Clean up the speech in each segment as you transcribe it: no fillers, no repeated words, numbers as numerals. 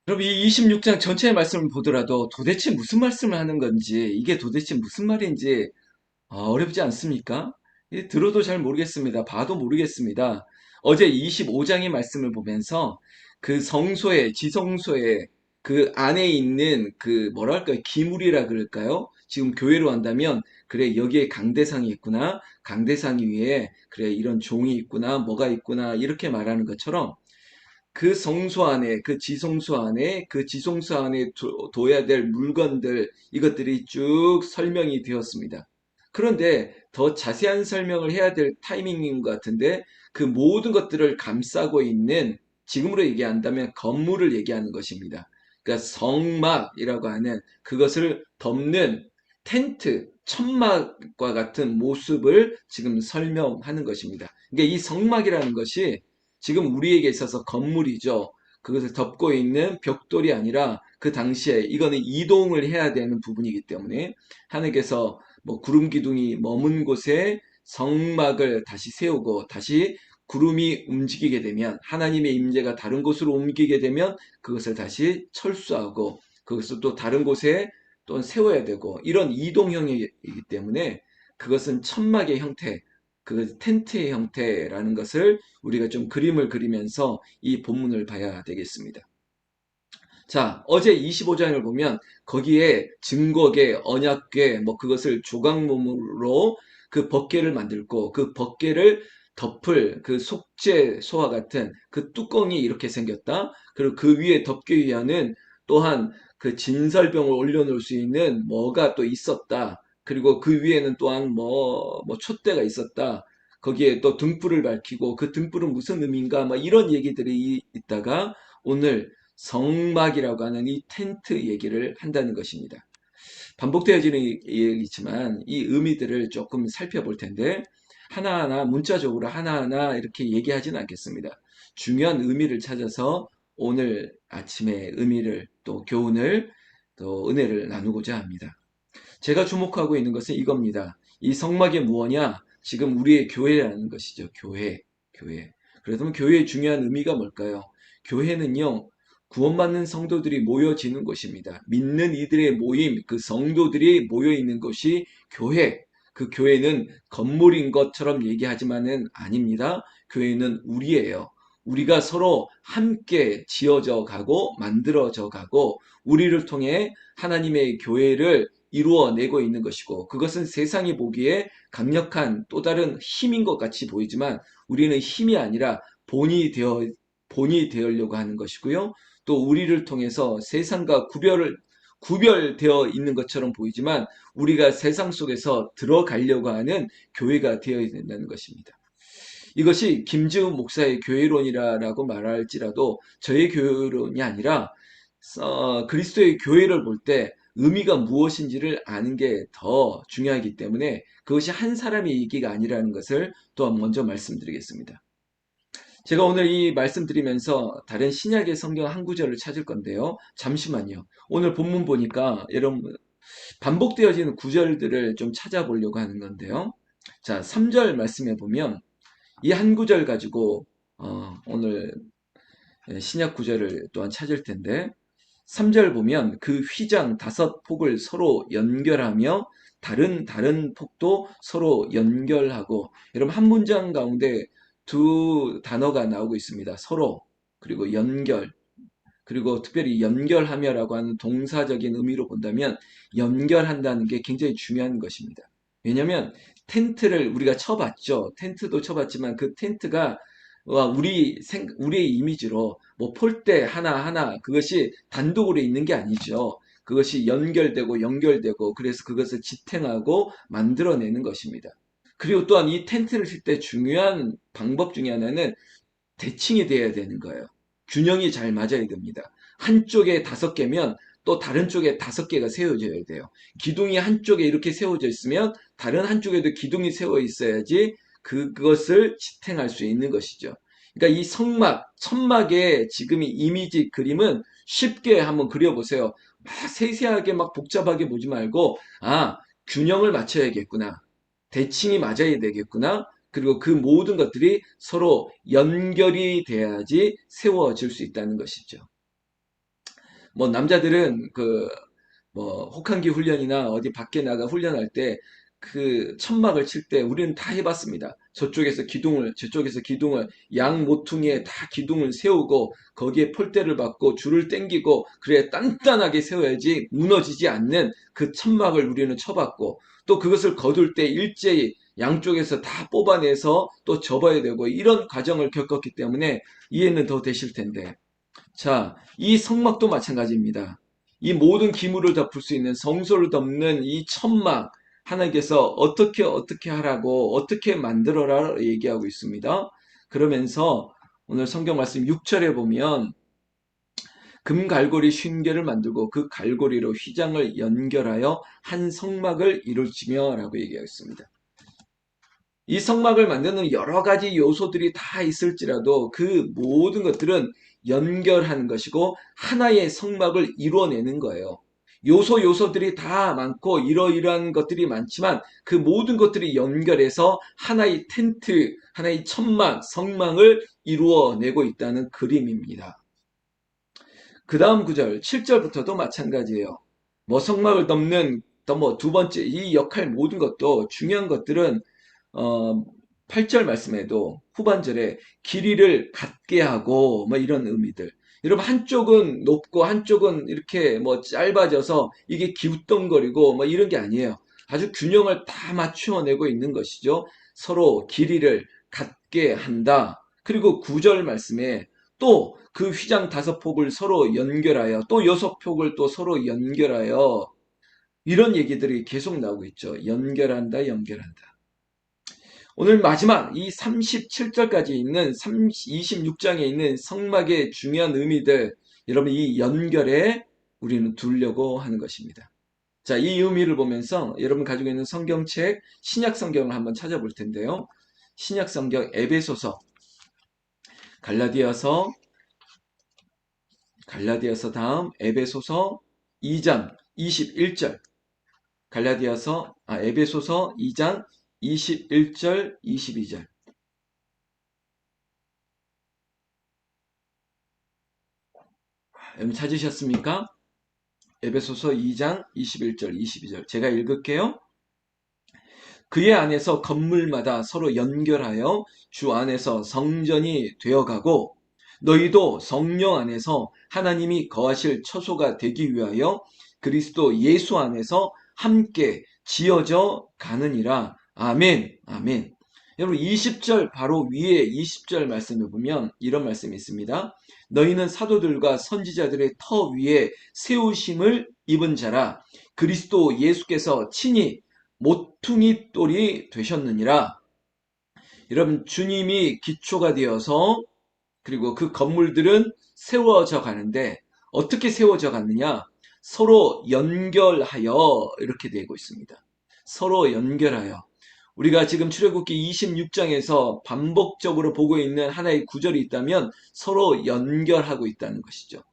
여러분, 이 26장 전체의 말씀을 보더라도 도대체 무슨 말씀을 하는 건지, 이게 도대체 무슨 말인지 어렵지 않습니까? 들어도 잘 모르겠습니다. 봐도 모르겠습니다. 어제 25장의 말씀을 보면서 그 성소에, 지성소에 그 안에 있는 그 뭐랄까요? 기물이라 그럴까요? 지금 교회로 한다면 그래 여기에 강대상이 있구나. 강대상 위에 그래 이런 종이 있구나. 뭐가 있구나. 이렇게 말하는 것처럼 그 성소 안에, 그 지성소 안에, 그 지성소 안에 둬야 될 물건들, 이것들이 쭉 설명이 되었습니다. 그런데 더 자세한 설명을 해야 될 타이밍인 것 같은데, 그 모든 것들을 감싸고 있는, 지금으로 얘기한다면 건물을 얘기하는 것입니다. 그러니까 성막이라고 하는 그것을 덮는 텐트, 천막과 같은 모습을 지금 설명하는 것입니다. 그러니까 이 성막이라는 것이 지금 우리에게 있어서 건물이죠. 그것을 덮고 있는 벽돌이 아니라 그 당시에 이거는 이동을 해야 되는 부분이기 때문에 하나님께서 뭐 구름 기둥이 머문 곳에 성막을 다시 세우고 다시 구름이 움직이게 되면 하나님의 임재가 다른 곳으로 옮기게 되면 그것을 다시 철수하고 그것을 또 다른 곳에 또 세워야 되고 이런 이동형이기 때문에 그것은 천막의 형태, 그 텐트의 형태라는 것을 우리가 좀 그림을 그리면서 이 본문을 봐야 되겠습니다. 자, 어제 25장을 보면 거기에 증거계, 언약궤, 뭐 그것을 조각몸으로 그 법궤를 만들고 그 법궤를 덮을 그 속죄소와 같은 그 뚜껑이 이렇게 생겼다. 그리고 그 위에 덮기 위하는 또한 그 진설병을 올려놓을 수 있는 뭐가 또 있었다. 그리고 그 위에는 또한 뭐 촛대가 있었다. 거기에 또 등불을 밝히고 그 등불은 무슨 의미인가? 막 이런 얘기들이 있다가 오늘 성막이라고 하는 이 텐트 얘기를 한다는 것입니다. 반복되어지는 얘기지만 이 의미들을 조금 살펴볼 텐데 하나하나 문자적으로 하나하나 이렇게 얘기하지는 않겠습니다. 중요한 의미를 찾아서 오늘 아침의 의미를 또 교훈을 또 은혜를 나누고자 합니다. 제가 주목하고 있는 것은 이겁니다. 이 성막이 무엇이냐? 지금 우리의 교회라는 것이죠. 교회, 교회. 그렇다면 교회의 중요한 의미가 뭘까요? 교회는요, 구원받는 성도들이 모여지는 곳입니다. 믿는 이들의 모임, 그 성도들이 모여 있는 곳이 교회. 그 교회는 건물인 것처럼 얘기하지만은 아닙니다. 교회는 우리예요. 우리가 서로 함께 지어져 가고 만들어져 가고 우리를 통해 하나님의 교회를 이루어내고 있는 것이고 그것은 세상이 보기에 강력한 또 다른 힘인 것 같이 보이지만 우리는 힘이 아니라 본이 되려고 하는 것이고요. 또 우리를 통해서 세상과 구별되어 있는 것처럼 보이지만 우리가 세상 속에서 들어가려고 하는 교회가 되어야 된다는 것입니다. 이것이 김지훈 목사의 교회론이라고 말할지라도 저의 교회론이 아니라 그리스도의 교회를 볼 때 의미가 무엇인지를 아는 게 더 중요하기 때문에 그것이 한 사람의 얘기가 아니라는 것을 또 먼저 말씀드리겠습니다. 제가 오늘 이 말씀드리면서 다른 신약의 성경 한 구절을 찾을 건데요. 잠시만요. 오늘 본문 보니까 여러분 반복되어지는 구절들을 좀 찾아보려고 하는 건데요. 자, 3절 말씀해 보면 이 한 구절 가지고 오늘 신약 구절을 또한 찾을 텐데 3절 보면 그 휘장 다섯 폭을 서로 연결하며 다른 폭도 서로 연결하고 여러분 한 문장 가운데 두 단어가 나오고 있습니다. 서로 그리고 연결 그리고 특별히 연결하며라고 하는 동사적인 의미로 본다면 연결한다는 게 굉장히 중요한 것입니다. 왜냐하면 텐트를 우리가 쳐봤죠. 텐트도 쳐봤지만 그 텐트가 우리의 이미지로 뭐 폴대 하나하나 그것이 단독으로 있는 게 아니죠. 그것이 연결되고 그래서 그것을 지탱하고 만들어내는 것입니다. 그리고 또한 이 텐트를 칠 때 중요한 방법 중에 하나는 대칭이 돼야 되는 거예요. 균형이 잘 맞아야 됩니다. 한쪽에 5개면 또 다른 쪽에 5개가 세워져야 돼요. 기둥이 한쪽에 이렇게 세워져 있으면 다른 한쪽에도 기둥이 세워 있어야지 그것을 지탱할 수 있는 것이죠. 그러니까 이 천막의 지금 이 이미지 그림은 쉽게 한번 그려보세요. 막 세세하게 막 복잡하게 보지 말고, 균형을 맞춰야겠구나. 대칭이 맞아야 되겠구나. 그리고 그 모든 것들이 서로 연결이 돼야지 세워질 수 있다는 것이죠. 뭐 남자들은 뭐 혹한기 훈련이나 어디 밖에 나가 훈련할 때 그 천막을 칠 때 우리는 다 해봤습니다. 저쪽에서 기둥을, 저쪽에서 기둥을, 양 모퉁이에 다 기둥을 세우고 거기에 폴대를 박고 줄을 당기고 그래 단단하게 세워야지 무너지지 않는 그 천막을 우리는 쳐봤고, 또 그것을 거둘 때 일제히 양쪽에서 다 뽑아내서 또 접어야 되고 이런 과정을 겪었기 때문에 이해는 더 되실 텐데, 자, 이 성막도 마찬가지입니다. 이 모든 기물을 덮을 수 있는 성소를 덮는 이 천막, 하나님께서 어떻게 하라고, 어떻게 만들어라 얘기하고 있습니다. 그러면서 오늘 성경 말씀 6절에 보면 금갈고리 50개를 만들고 그 갈고리로 휘장을 연결하여 한 성막을 이룰지며 라고 얘기하였습니다. 이 성막을 만드는 여러 가지 요소들이 다 있을지라도 그 모든 것들은 연결하는 것이고 하나의 성막을 이루어내는 거예요. 요소들이 다 많고 이러이러한 것들이 많지만 그 모든 것들이 연결해서 하나의 텐트, 하나의 천막, 성막을 이루어내고 있다는 그림입니다. 그 다음 구절 7절부터도 마찬가지예요. 뭐 성막을 덮는 또 뭐 두 번째 이 역할 모든 것도 중요한 것들은 8절 말씀에도 후반절에 길이를 같게 하고 뭐 이런 의미들. 여러분 한쪽은 높고 한쪽은 이렇게 뭐 짧아져서 이게 기웃덩거리고 뭐 이런 게 아니에요. 아주 균형을 다 맞추어내고 있는 것이죠. 서로 길이를 같게 한다. 그리고 9절 말씀에 또 그 휘장 5폭을 서로 연결하여 또 6폭을 또 서로 연결하여 이런 얘기들이 계속 나오고 있죠. 연결한다. 오늘 마지막 이 37절까지 있는 26장에 있는 성막의 중요한 의미들, 여러분 이 연결에 우리는 두려고 하는 것입니다. 자, 이 의미를 보면서 여러분 가지고 있는 성경책 신약 성경을 한번 찾아볼 텐데요. 신약 성경 에베소서, 갈라디아서 다음 에베소서 2장 21절, 에베소서 2장 21절, 22절. 여러분 찾으셨습니까? 에베소서 2장 21절, 22절. 제가 읽을게요. 그의 안에서 건물마다 서로 연결하여 주 안에서 성전이 되어가고 너희도 성령 안에서 하나님이 거하실 처소가 되기 위하여 그리스도 예수 안에서 함께 지어져 가느니라. 아멘, 아멘. 여러분 20절 바로 위에 20절 말씀을 보면 이런 말씀이 있습니다. 너희는 사도들과 선지자들의 터 위에 세우심을 입은 자라. 그리스도 예수께서 친히 모퉁이 돌이 되셨느니라. 여러분 주님이 기초가 되어서 그리고 그 건물들은 세워져 가는데 어떻게 세워져 갔느냐? 서로 연결하여 이렇게 되고 있습니다. 서로 연결하여. 우리가 지금 출애굽기 26장에서 반복적으로 보고 있는 하나의 구절이 있다면 서로 연결하고 있다는 것이죠.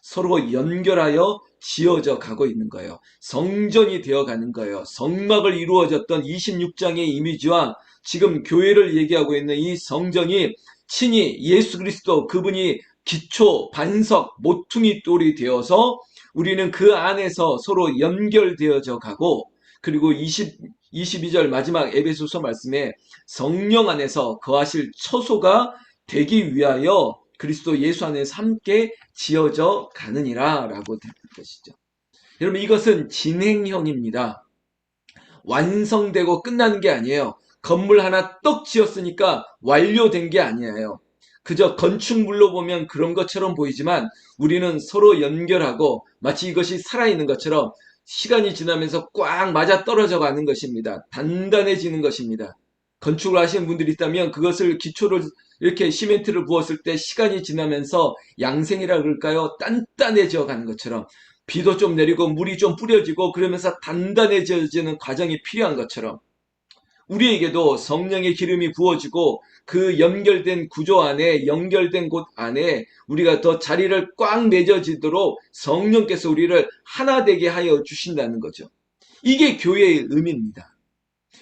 서로 연결하여 지어져 가고 있는 거예요. 성전이 되어 가는 거예요. 성막을 이루어졌던 26장의 이미지와 지금 교회를 얘기하고 있는 이 성전이 친히 예수 그리스도 그분이 기초, 반석, 모퉁이 돌이 되어서 우리는 그 안에서 서로 연결되어져 가고, 그리고 22절 마지막 에베소서 말씀에 성령 안에서 거하실 처소가 되기 위하여 그리스도 예수 안에서 함께 지어져 가느니라 라고 되는 것이죠. 여러분 이것은 진행형입니다. 완성되고 끝나는 게 아니에요. 건물 하나 떡 지었으니까 완료된 게 아니에요. 그저 건축물로 보면 그런 것처럼 보이지만 우리는 서로 연결하고 마치 이것이 살아있는 것처럼 시간이 지나면서 꽉 맞아 떨어져 가는 것입니다. 단단해지는 것입니다. 건축을 하시는 분들이 있다면 그것을 기초를 이렇게 시멘트를 부었을 때 시간이 지나면서 양생이라 그럴까요? 단단해져 가는 것처럼 비도 좀 내리고 물이 좀 뿌려지고 그러면서 단단해지는 과정이 필요한 것처럼 우리에게도 성령의 기름이 부어지고 그 연결된 구조 안에 연결된 곳 안에 우리가 더 자리를 꽉 맺어지도록 성령께서 우리를 하나 되게 하여 주신다는 거죠. 이게 교회의 의미입니다.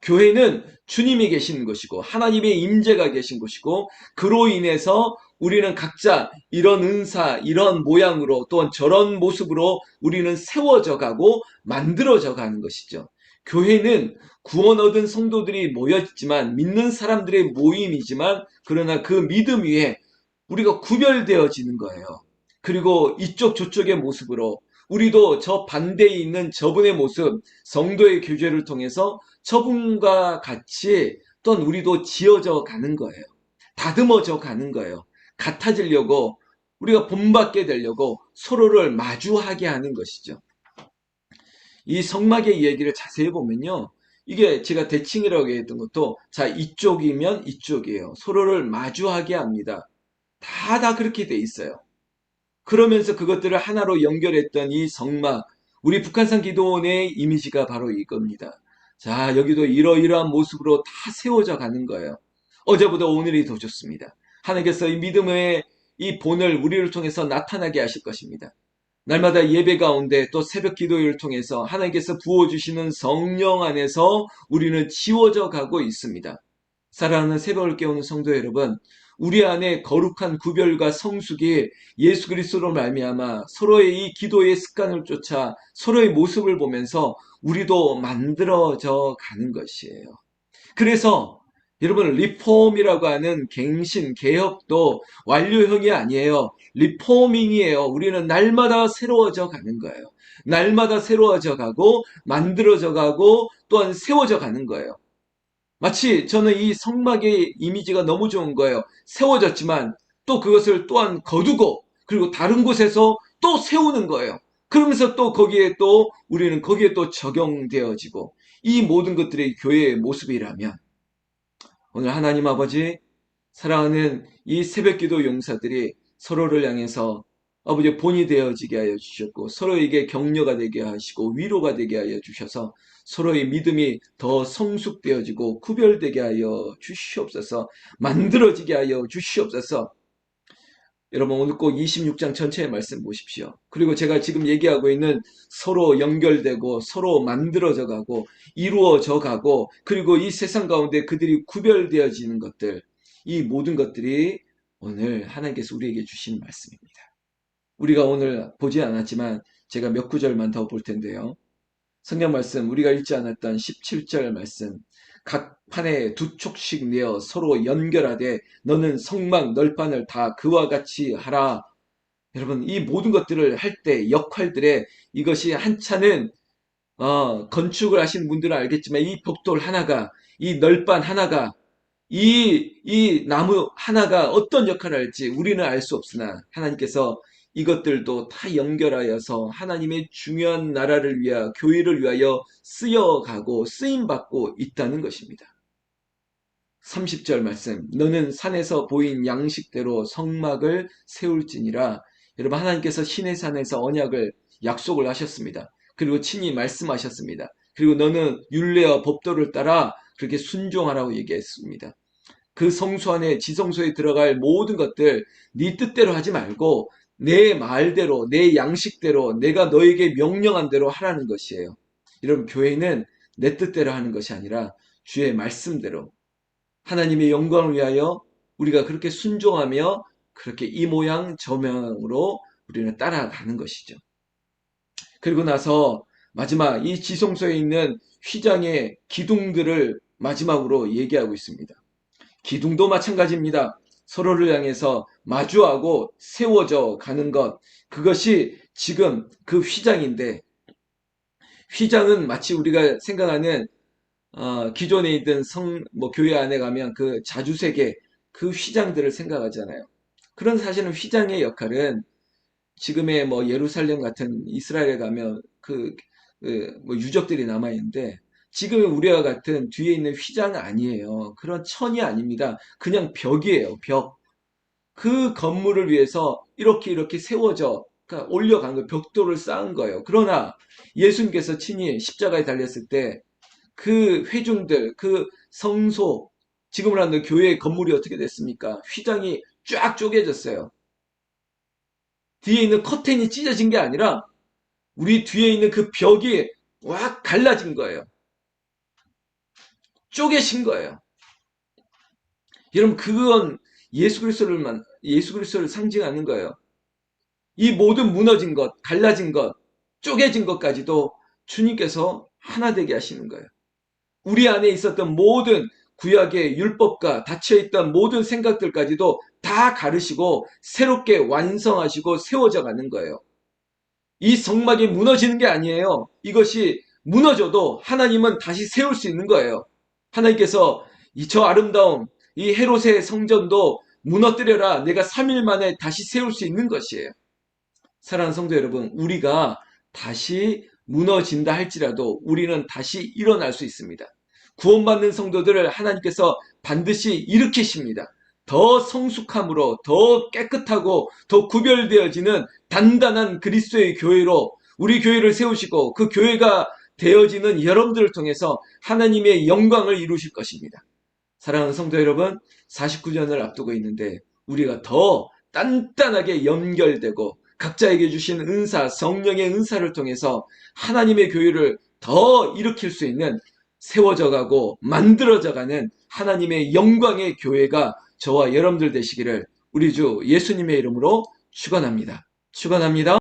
교회는 주님이 계시는 것이고 하나님의 임재가 계신 것이고 그로 인해서 우리는 각자 이런 은사, 이런 모양으로 또한 저런 모습으로 우리는 세워져 가고 만들어져 가는 것이죠. 교회는 구원 얻은 성도들이 모였지만 믿는 사람들의 모임이지만 그러나 그 믿음 위에 우리가 구별되어지는 거예요. 그리고 이쪽 저쪽의 모습으로 우리도 저 반대에 있는 저분의 모습, 성도의 교제를 통해서 저분과 같이 또한 우리도 지어져 가는 거예요. 다듬어져 가는 거예요. 같아지려고 우리가 본받게 되려고 서로를 마주하게 하는 것이죠. 이 성막의 얘기를 자세히 보면요. 이게 제가 대칭이라고 했던 것도 자 이쪽이면 이쪽이에요. 서로를 마주하게 합니다. 다 그렇게 돼 있어요. 그러면서 그것들을 하나로 연결했던 이 성막, 우리 북한산 기도원의 이미지가 바로 이겁니다. 자, 여기도 이러이러한 모습으로 다 세워져 가는 거예요. 어제보다 오늘이 더 좋습니다. 하나님께서 이 믿음의 이 본을 우리를 통해서 나타나게 하실 것입니다. 날마다 예배 가운데 또 새벽 기도를 통해서 하나님께서 부어주시는 성령 안에서 우리는 지워져 가고 있습니다. 사랑하는 새벽을 깨우는 성도 여러분, 우리 안에 거룩한 구별과 성숙이 예수 그리스도로 말미암아 서로의 이 기도의 습관을 쫓아 서로의 모습을 보면서 우리도 만들어져 가는 것이에요. 그래서 여러분 리폼이라고 하는 갱신, 개혁도 완료형이 아니에요. 리포밍이에요. 우리는 날마다 새로워져 가는 거예요. 날마다 새로워져 가고 만들어져 가고 또한 세워져 가는 거예요. 마치 저는 이 성막의 이미지가 너무 좋은 거예요. 세워졌지만 또 그것을 또한 거두고 그리고 다른 곳에서 또 세우는 거예요. 그러면서 또 거기에 또 우리는 거기에 또 적용되어지고 이 모든 것들이 교회의 모습이라면 오늘 하나님 아버지 사랑하는 이 새벽기도 용사들이 서로를 향해서 아버지 본이 되어지게 하여 주셨고 서로에게 격려가 되게 하시고 위로가 되게 하여 주셔서 서로의 믿음이 더 성숙되어지고 구별되게 하여 주시옵소서. 만들어지게 하여 주시옵소서. 여러분 오늘 꼭 26장 전체의 말씀 보십시오. 그리고 제가 지금 얘기하고 있는 서로 연결되고 서로 만들어져 가고 이루어져 가고 그리고 이 세상 가운데 그들이 구별되어지는 것들 이 모든 것들이 오늘 하나님께서 우리에게 주신 말씀입니다. 우리가 오늘 보지 않았지만 제가 몇 구절만 더 볼 텐데요. 성경 말씀 우리가 읽지 않았던 17절 말씀 각 판에 두 촉씩 내어 서로 연결하되 너는 성막 널판을 다 그와 같이 하라. 여러분 이 모든 것들을 할 때 역할들에 이것이 한차는 건축을 하신 분들은 알겠지만 이 벽돌 하나가 이 널판 하나가 이 나무 하나가 어떤 역할을 할지 우리는 알 수 없으나 하나님께서 이것들도 다 연결하여서 하나님의 중요한 나라를 위하여 교회를 위하여 쓰여가고 쓰임받고 있다는 것입니다. 30절 말씀 너는 산에서 보인 양식대로 성막을 세울지니라. 여러분 하나님께서 신의 산에서 언약을 약속을 하셨습니다. 그리고 친히 말씀하셨습니다. 그리고 너는 율례와 법도를 따라 그렇게 순종하라고 얘기했습니다. 그 성소 안에 지성소에 들어갈 모든 것들 네 뜻대로 하지 말고 내 말대로 내 양식대로 내가 너에게 명령한 대로 하라는 것이에요. 여러분 교회는 내 뜻대로 하는 것이 아니라 주의 말씀대로 하나님의 영광을 위하여 우리가 그렇게 순종하며 그렇게 이 모양 저 모양으로 우리는 따라가는 것이죠. 그리고 나서 마지막 이 지성소에 있는 휘장의 기둥들을 마지막으로 얘기하고 있습니다. 기둥도 마찬가지입니다. 서로를 향해서 마주하고 세워져 가는 것. 그것이 지금 그 휘장인데 휘장은 마치 우리가 생각하는 기존에 있던 교회 안에 가면 그 자주색의 그 휘장들을 생각하잖아요. 그런 사실은 휘장의 역할은 지금의 예루살렘 같은 이스라엘에 가면 유적들이 남아있는데 지금 우리와 같은 뒤에 있는 휘장은 아니에요. 그런 천이 아닙니다. 그냥 벽이에요. 벽. 그 건물을 위해서 이렇게 세워져 그러니까 올려간 거예요. 벽돌을 쌓은 거예요. 그러나 예수님께서 친히 십자가에 달렸을 때 그 회중들, 그 성소, 지금으로 하는 교회의 건물이 어떻게 됐습니까? 휘장이 쫙 쪼개졌어요. 뒤에 있는 커튼이 찢어진 게 아니라 우리 뒤에 있는 그 벽이 확 갈라진 거예요. 쪼개신 거예요. 여러분 그건 예수 그리스도를 예수 그리스도를 상징하는 거예요. 이 모든 무너진 것, 갈라진 것, 쪼개진 것까지도 주님께서 하나 되게 하시는 거예요. 우리 안에 있었던 모든 구약의 율법과 닫혀있던 모든 생각들까지도 다 가르시고 새롭게 완성하시고 세워져 가는 거예요. 이 성막이 무너지는 게 아니에요. 이것이 무너져도 하나님은 다시 세울 수 있는 거예요. 하나님께서 저 아름다운 이 헤롯의 성전도 무너뜨려라. 내가 3일 만에 다시 세울 수 있는 것이에요. 사랑하는 성도 여러분, 우리가 다시 무너진다 할지라도 우리는 다시 일어날 수 있습니다. 구원받는 성도들을 하나님께서 반드시 일으키십니다. 더 성숙함으로 더 깨끗하고 더 구별되어지는 단단한 그리스도의 교회로 우리 교회를 세우시고 그 교회가 되어지는 여러분들을 통해서 하나님의 영광을 이루실 것입니다. 사랑하는 성도 여러분, 49년을 앞두고 있는데 우리가 더 단단하게 연결되고 각자에게 주신 은사, 성령의 은사를 통해서 하나님의 교회를 더 일으킬 수 있는 세워져 가고 만들어져 가는 하나님의 영광의 교회가 저와 여러분들 되시기를 우리 주 예수님의 이름으로 축원합니다. 축원합니다.